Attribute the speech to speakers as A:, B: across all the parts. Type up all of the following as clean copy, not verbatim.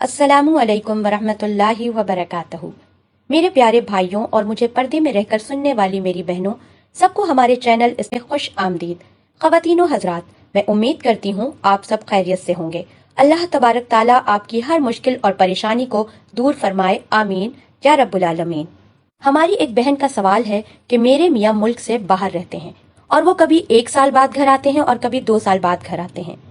A: अस्सलामु अलैकुम वरहमतुल्लाहि वबरकातहू। मेरे प्यारे भाइयों और मुझे पर्दे में रहकर सुनने वाली मेरी बहनों, सबको हमारे चैनल इसमें खुश आमदीद। ख़वातीनो हजरात, मैं उम्मीद करती हूँ आप सब खैरियत से होंगे। अल्लाह तबारक ताला आपकी हर मुश्किल और परेशानी को दूर फरमाए, आमीन या रब्बुल आलमीन। हमारी एक बहन का सवाल है कि मेरे मियाँ मुल्क से बाहर रहते हैं और वो कभी 1 साल बाद घर आते हैं और कभी 2 साल बाद घर आते हैं।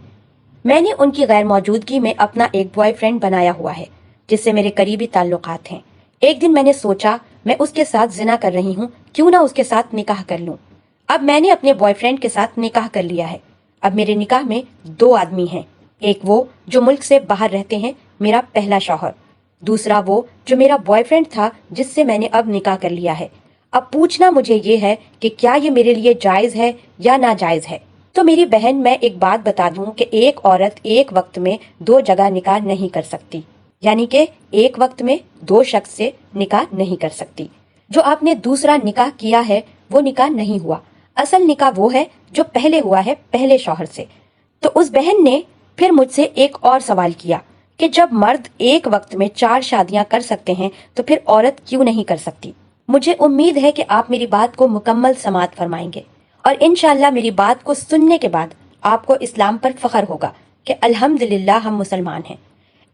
A: मैंने उनकी गैर मौजूदगी में अपना एक बॉयफ्रेंड बनाया हुआ है जिससे मेरे करीबी ताल्लुकात हैं। एक दिन मैंने सोचा मैं उसके साथ जिना कर रही हूँ, क्यों ना उसके साथ निकाह कर लूं। अब मैंने अपने बॉयफ्रेंड के साथ निकाह कर लिया है। अब मेरे निकाह में 2 आदमी हैं, एक वो जो मुल्क से बाहर रहते हैं, मेरा पहला शौहर, दूसरा वो जो मेरा बॉयफ्रेंड था जिससे मैंने अब निकाह कर लिया है। अब पूछना मुझे ये है कि क्या ये मेरे लिए जायज है या नाजायज है। तो मेरी बहन, मैं एक बात बता दूं कि एक औरत एक वक्त में 2 जगह निकाह नहीं कर सकती, यानी कि एक वक्त में 2 शख्स से निकाह नहीं कर सकती। जो आपने दूसरा निकाह किया है वो निकाह नहीं हुआ, असल निकाह वो है जो पहले हुआ है पहले शौहर से। तो उस बहन ने फिर मुझसे एक और सवाल किया कि जब मर्द एक वक्त में 4 शादियां कर सकते हैं तो फिर औरत क्यों नहीं कर सकती। मुझे उम्मीद है कि आप मेरी बात को मुकम्मल समाअत फरमाएंगे और इंशाअल्लाह मेरी बात को सुनने के बाद आपको इस्लाम पर फख्र होगा कि अल्हम्दुलिल्लाह हम मुसलमान हैं।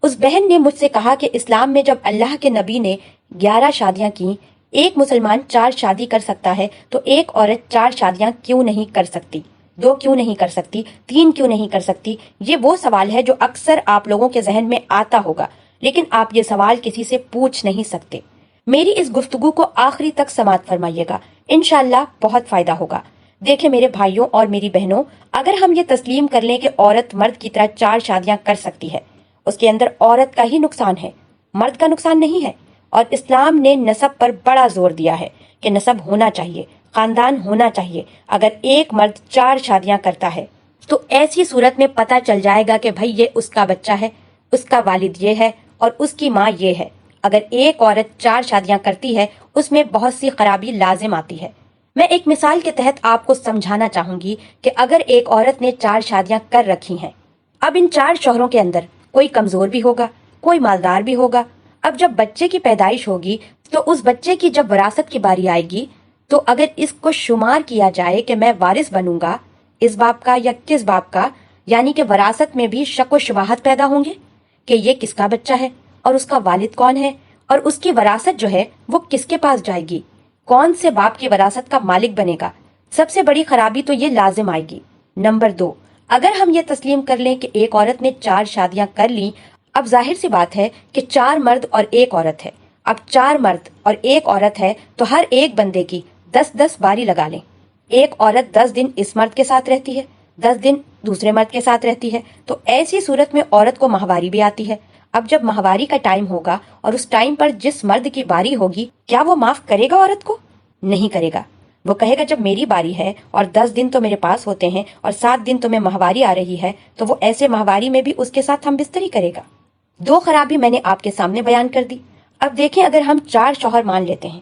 A: उस बहन ने मुझसे कहा कि इस्लाम में जब अल्लाह के नबी ने 11 शादियां की, एक मुसलमान 4 शादी कर सकता है, तो एक औरत 4 शादियां क्यों नहीं कर सकती, 2 क्यों नहीं कर सकती, 3 क्यों नहीं कर सकती। ये वो सवाल है जो अक्सर आप लोगों के जहन में आता होगा, लेकिन आप ये सवाल किसी से पूछ नहीं सकते। मेरी इस गुफ्तगू को आखिरी तक समाअत फरमाइएगा, इंशाअल्लाह बहुत फायदा होगा। देखे मेरे भाइयों और मेरी बहनों, अगर हम ये तस्लीम कर लें कि औरत मर्द की तरह 4 शादियां कर सकती है, उसके अंदर औरत का ही नुकसान है, मर्द का नुकसान नहीं है। और इस्लाम ने नसब पर बड़ा जोर दिया है कि नसब होना चाहिए, खानदान होना चाहिए। अगर एक मर्द 4 शादियां करता है तो ऐसी सूरत में पता चल जाएगा कि भाई ये उसका बच्चा है, उसका वालिद ये है और उसकी माँ ये है। अगर एक औरत 4 शादियां करती है उसमें बहुत सी खराबी लाजिम आती है। मैं एक मिसाल के तहत आपको समझाना चाहूंगी कि अगर एक औरत ने 4 शादियां कर रखी हैं, अब इन 4 शौहरों के अंदर कोई कमजोर भी होगा, कोई मालदार भी होगा। अब जब बच्चे की पैदाइश होगी तो उस बच्चे की जब वरासत की बारी आएगी, तो अगर इसको शुमार किया जाए कि मैं वारिस बनूंगा इस बाप का या किस बाप का, यानी कि वरासत में भी शक व शुबहत पैदा होंगे कि ये किसका बच्चा है और उसका वालिद कौन है और उसकी वरासत जो है वो किसके पास जाएगी, कौन से बाप की वरासत का मालिक बनेगा। सबसे बड़ी खराबी तो ये लाजिम आएगी। नंबर 2, अगर हम ये तस्लीम कर लें कि एक औरत ने 4 शादियां कर ली, अब जाहिर सी बात है कि 4 मर्द और एक औरत है। अब 4 मर्द और एक औरत है तो हर एक बंदे की 10-10 बारी लगा लें। एक औरत 10 दिन इस मर्द के साथ रहती है, 10 दिन दूसरे मर्द के साथ रहती है, तो ऐसी सूरत में औरत को माहवारी भी आती है। अब जब माहवारी का टाइम होगा और उस टाइम पर जिस मर्द की बारी होगी, क्या वो माफ करेगा औरत को? नहीं करेगा। वो कहेगा जब मेरी बारी है और 10 दिन तो मेरे पास होते हैं और 7 दिन तो मैं माहवारी आ रही है, तो वो ऐसे माहवारी में भी उसके साथ हम बिस्तरी करेगा। 2 खराबी मैंने आपके सामने बयान कर दी। अब देखें, अगर हम 4 शौहर मान लेते हैं,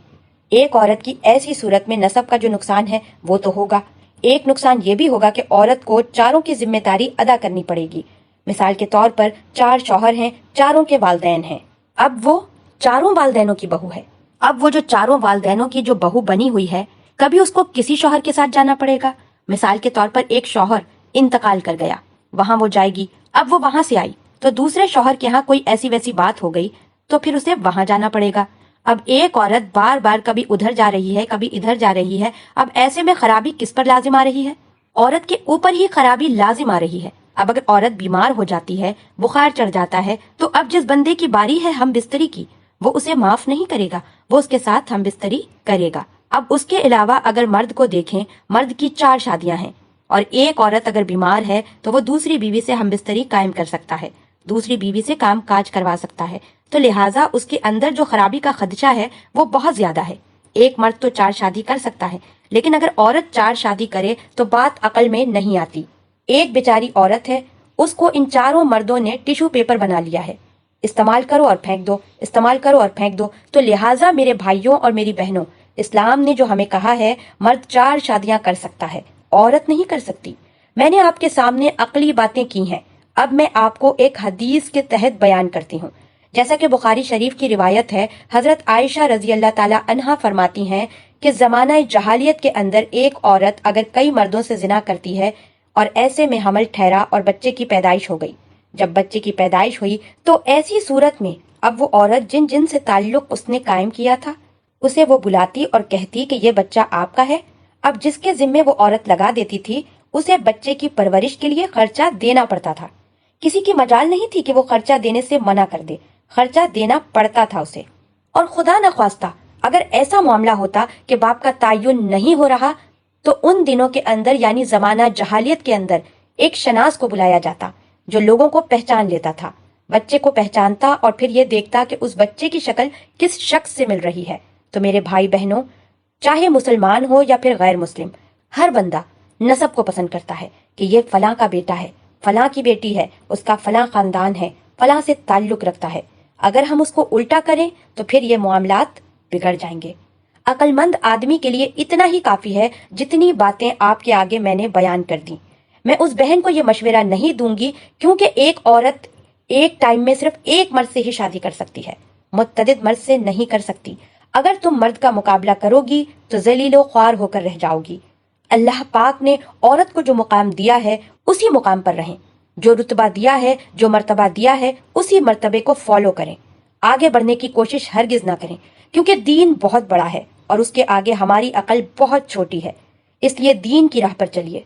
A: एक औरत की ऐसी सूरत में नसब का जो नुकसान है वो तो होगा। एक नुकसान ये भी होगा कि औरत को चारों की जिम्मेदारी अदा करनी पड़ेगी। मिसाल के तौर पर 4 शौहर हैं, चारों के वालदैन हैं। अब वो चारों वालदैनों की बहू है। अब वो जो चारों वालदैनों की जो बहू बनी हुई है, कभी उसको किसी शौहर के साथ जाना पड़ेगा। मिसाल के तौर पर एक शौहर इंतकाल कर गया, वहां वो जाएगी। अब वो वहां से आई तो दूसरे शौहर के यहाँ कोई ऐसी वैसी बात हो गई तो फिर उसे वहां जाना पड़ेगा। अब एक औरत बार बार कभी उधर जा रही है, कभी इधर जा रही है। अब ऐसे में खराबी किस पर लाजिम आ रही है? औरत के ऊपर ही खराबी लाजिम आ रही है। अब अगर औरत बीमार हो जाती है, बुखार चढ़ जाता है, तो अब जिस बंदे की बारी है हम बिस्तरी की, वो उसे माफ नहीं करेगा, वो उसके साथ हम बिस्तरी करेगा। अब उसके अलावा अगर मर्द को देखें, मर्द की 4 शादियां हैं और एक औरत अगर बीमार है तो वो दूसरी बीवी से हम बिस्तरी कायम कर सकता है, दूसरी बीवी से काम काज करवा सकता है। तो लिहाजा उसके अंदर जो खराबी का खदशा है वो बहुत ज्यादा है। एक मर्द तो 4 शादी कर सकता है, लेकिन अगर औरत 4 शादी करे तो बात अकल में नहीं आती। एक बेचारी औरत है, उसको इन चारों मर्दों ने टिश्यू पेपर बना लिया है, इस्तेमाल करो और फेंक दो, इस्तेमाल करो और फेंक दो। तो लिहाजा मेरे भाइयों और मेरी बहनों, इस्लाम ने जो हमें कहा है मर्द 4 शादियां कर सकता है, औरत नहीं कर सकती। मैंने आपके सामने अकली बातें की हैं, अब मैं आपको एक हदीस के तहत बयान करती हूँ। جیسا کہ بخاری شریف کی روایت ہے، حضرت عائشہ رضی اللہ تعالی عنہا فرماتی ہیں کہ زمانہ جہالیت کے اندر ایک عورت اگر کئی مردوں سے زنا کرتی ہے اور ایسے میں حمل ٹھہرا اور بچے کی پیدائش ہو گئی، جب بچے کی پیدائش ہوئی تو ایسی صورت میں اب وہ عورت جن سے تعلق اس نے قائم کیا تھا اسے وہ بلاتی اور کہتی کہ یہ بچہ آپ کا ہے۔ اب جس کے ذمے وہ عورت لگا دیتی تھی اسے بچے کی پرورش کے لیے خرچہ دینا پڑتا تھا۔ کسی کی مجال نہیں تھی کہ وہ خرچہ دینے سے منع کر دے، خرچہ دینا پڑتا تھا اسے۔ اور خدا نخواستہ اگر ایسا معاملہ ہوتا کہ باپ کا تعین نہیں ہو رہا تو ان دنوں کے اندر یعنی زمانہ جہالیت کے اندر ایک شناس کو بلایا جاتا جو لوگوں کو پہچان لیتا تھا، بچے کو پہچانتا اور پھر یہ دیکھتا کہ اس بچے کی شکل کس شخص سے مل رہی ہے۔ تو میرے بھائی بہنوں، چاہے مسلمان ہو یا پھر غیر مسلم، ہر بندہ نسب کو پسند کرتا ہے کہ یہ فلاں کا بیٹا ہے، فلاں کی بیٹی ہے، اس کا فلاں خاندان ہے، فلاں سے تعلق رکھتا ہے۔ اگر ہم اس کو الٹا کریں تو پھر یہ معاملات بگڑ جائیں گے۔ عقل مند آدمی کے لیے اتنا ہی کافی ہے جتنی باتیں آپ کے آگے میں نے بیان کر دی۔ میں اس بہن کو یہ مشورہ نہیں دوں گی کیونکہ ایک عورت ایک ٹائم میں صرف ایک مرد سے ہی شادی کر سکتی ہے، متعدد مرد سے نہیں کر سکتی۔ اگر تم مرد کا مقابلہ کرو گی تو ذلیل و خوار ہو کر رہ جاؤ گی۔ اللہ پاک نے عورت کو جو مقام دیا ہے اسی مقام پر رہیں، جو رتبہ دیا ہے، جو مرتبہ دیا ہے اسی مرتبے کو فالو کریں، آگے بڑھنے کی کوشش ہرگز نہ کریں، کیونکہ دین بہت بڑا ہے اور اس کے آگے ہماری عقل بہت چھوٹی ہے، اس لیے دین کی راہ پر چلیے۔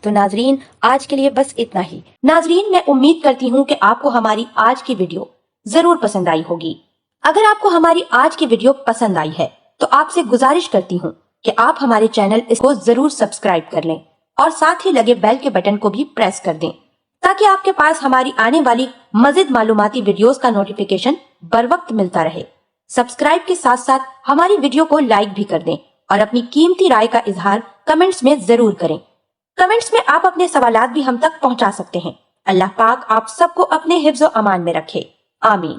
A: تو ناظرین، آج کے لیے بس اتنا ہی۔ ناظرین، میں امید کرتی ہوں کہ آپ کو ہماری آج کی ویڈیو ضرور پسند آئی ہوگی۔ اگر آپ کو ہماری آج کی ویڈیو پسند آئی ہے تو آپ سے گزارش کرتی ہوں کہ آپ ہمارے چینل اس کو ضرور سبسکرائب کر لیں اور ساتھ ہی لگے بیل کے بٹن کو بھی پریس کر دیں تاکہ آپ کے پاس ہماری آنے والی مزید معلوماتی ویڈیوز کا نوٹیفیکیشن بر وقت ملتا رہے۔ سبسکرائب کے ساتھ ساتھ ہماری ویڈیو کو لائک بھی کر دیں اور اپنی قیمتی رائے کا اظہار کمنٹس میں ضرور کریں۔ کمنٹس میں آپ اپنے سوالات بھی ہم تک پہنچا سکتے ہیں۔ اللہ پاک آپ سب کو اپنے حفظ و امان میں رکھے، آمین۔